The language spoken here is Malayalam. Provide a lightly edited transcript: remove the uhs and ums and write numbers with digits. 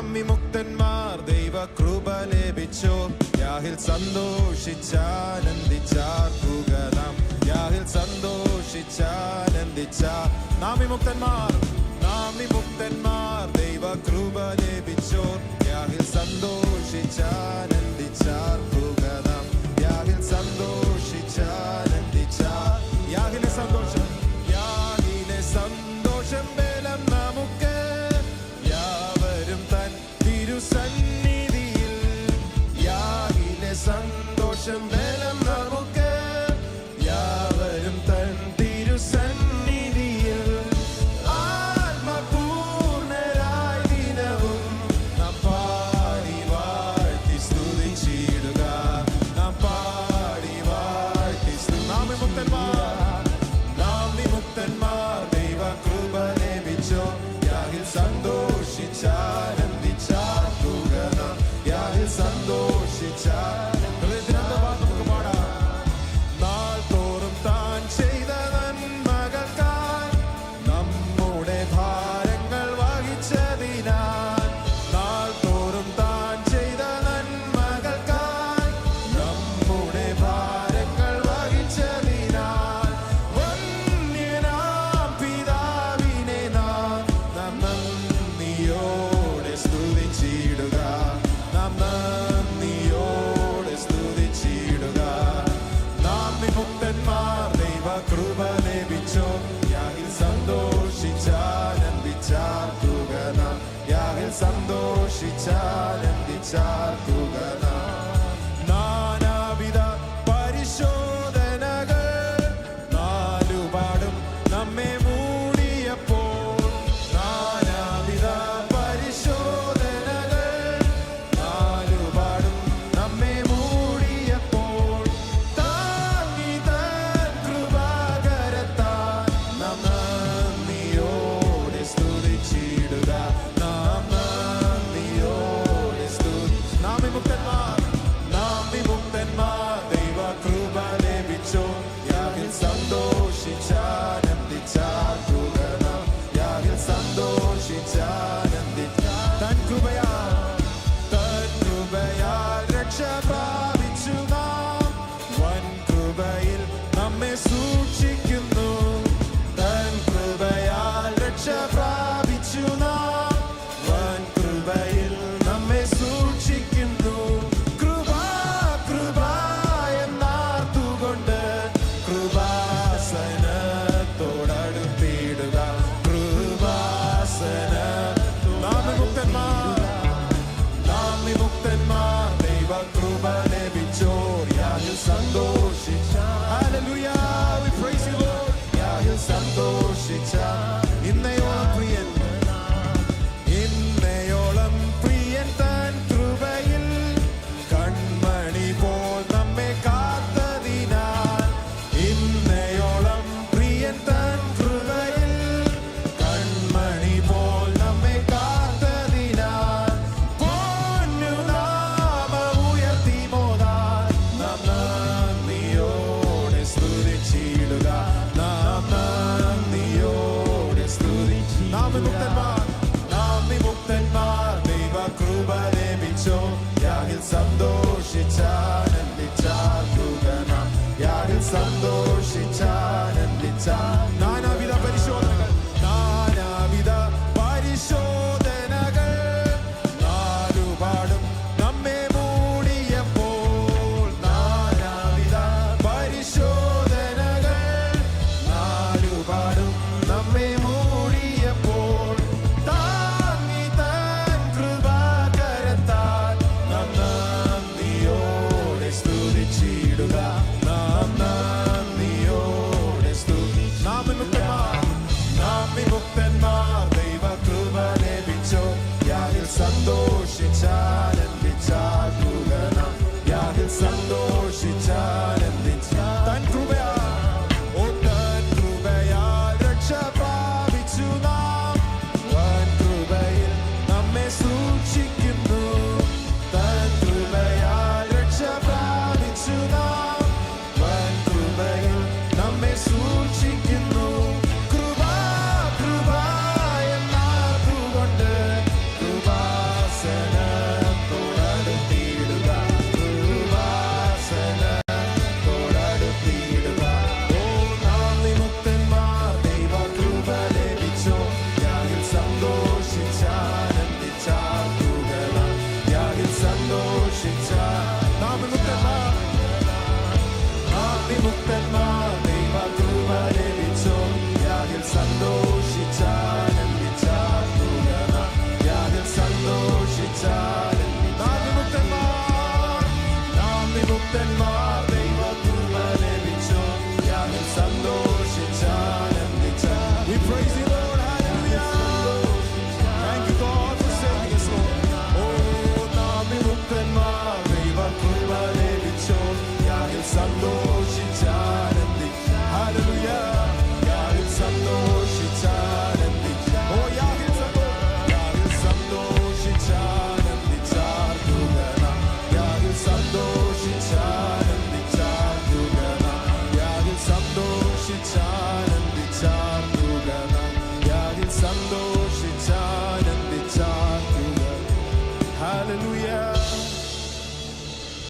നാം വിമുക്തന്മാർ ദൈവ കൃപ ലഭിച്ചോ. യാഹിൽ സന്തോഷിച്ചാനന്ദിച്ചാർക്കുക നാം. യാഹിൽ സന്തോഷിച്ചാനന്ദിച്ച നാം വിമുക്തന്മാർ ദൈവ കൃപ ലഭിച്ചോ. യാഹിൽ സന്തോഷിച്ചാനന്ദിച്ചാർക്കുക നാം. യാഹിൽ സന്തോഷിച്ചാനന്ദിച്ച യാഹിലെ സന്തോഷം ബലം നമുക്ക് യാവരും തൻ തിരുസന്നിധിയിൽ. യാഹിലെ സന്തോഷം ബലം നമുക്ക് യാവരും തൻ തിരുസന്നിധിയിൽ. ആത്മപൂർണരായി ദിനവും നാം പാടി വാഴ്ത്തി സ്തുതിച്ചിടുക. നാം പാടി വാഴ്ത്തി നാം വിമുക്തന്മാർ ദൈവ കൃപ ലഭിച്ചോ. യാഹിൽ സന്തോഷിച്ചാനന്ദിച്ചാർക്കുക നാം. യാഹിൽ നമുക്ക് പാടാം. നാൾ തോറും താൻ ചെയ്ത നന്മകൾക്കായി നമ്മുടെ ഭാരങ്ങൾ വഹിച്ചതിനാൽ. നാൾ തോറും താൻ ചെയ്ത നന്മകൾക്കായി നമ്മുടെ ഭാരങ്ങൾ വഹിച്ചതിനാൽ. വന്യനാം പിതാവിനെ നാം നന്ദിയോടെ സ്തുതിച്ചിടുക. നാം നന്ദിയോടെ സ്തുതിച്ചിടുക. നാം വിമുക്തന്മാർ ദൈവ കൃപ ലഭിച്ചോ. യാഹിൽ സന്തോഷിച്ചാനന്ദിച്ചാർക്കുക നാം. യാഹിൽ സന്തോഷിച്ചാനന്ദിച്ചാർക്കുക നാം. നാനാവിധ പരിശോധനകൾ നാലുപാടും നമ്മെ മൂടിയപ്പോൾ. നാനാവിധ പരിശോധനകൾ നാലുപാടും നമ്മെ മൂടിയപ്പോൾ. താങ്ങി തൻ കൃപാകരത്താൽ നാം നന്ദിയോടെ സ്തുതിച്ചിടുക. നാം നന്ദിയോടെ നാം വിമുക്തന്മാർ ദൈവ കൃപ ലഭിച്ചോ. യാഹിൽ സന്തോഷിച്ചാനന്ദിച്ചാർക്കുക നാം. യാഹിൽ സന്തോഷിച്ചാനന്ദിച്ച തൻ കൃപയാൽ രക്ഷ പ്രാപിച്ചു നാം. വൻ കൃപയിൽ നമ്മെ സൂക്ഷിക്കുന്നു. തൻ കൃപയാൽ രക്ഷ പ്രാപിച്ചു നാം. വൻ കൃപയിൽ നമ്മെ സൂക്ഷിക്കുന്നു. എന്നാർത്തുകൊണ്ട് കൃപാസനത്തോടടുത്തിടുക. നാം വിമുക്തന്മാർ ദൈവ കൃപ ലഭിച്ചോർ. യാഹിൽ സന്തോഷിച്ച Hallelujah, we praise you Lord. യാഹിൽ സന്തോഷിച്ച ഇന്നയോളം പ്രിയൻ തൻ കൃപയിൽ കൺമണി പോൽ നമ്മെ കാത്തതിനാൽ. ഇന്നയോളം പ്രിയൻ തൻ കൃപയിൽ കൺമണി പോൽ നമ്മെ കാത്തതിനാൽ. പൊന്നുനാമ ഉയർത്തി മോദാൻ നാം നന്ദിയോടെ സ്തുതിച്ചിടുക. നാം നന്ദിയോടെ നാം വിമുക്തന്മാർ ദൈവ കൃപ ലഭിച്ചോ. യാഹിൽ സന്തോഷിച്ചാനന്ദിച്ചാർക്കുക നാം. യാഹിൽ സന്തോഷിച്ചാനന്ദിച്ച നാനാവിധ പരിശോധനകൾ നാലുപാടും നമ്മെ മൂടിയപ്പോൾ. നാനാവിധ പരിശോധനകൾ നാലുപാടും നമ്മെ മൂടിയപ്പോൾ. സന്തോഷിച്ചാർ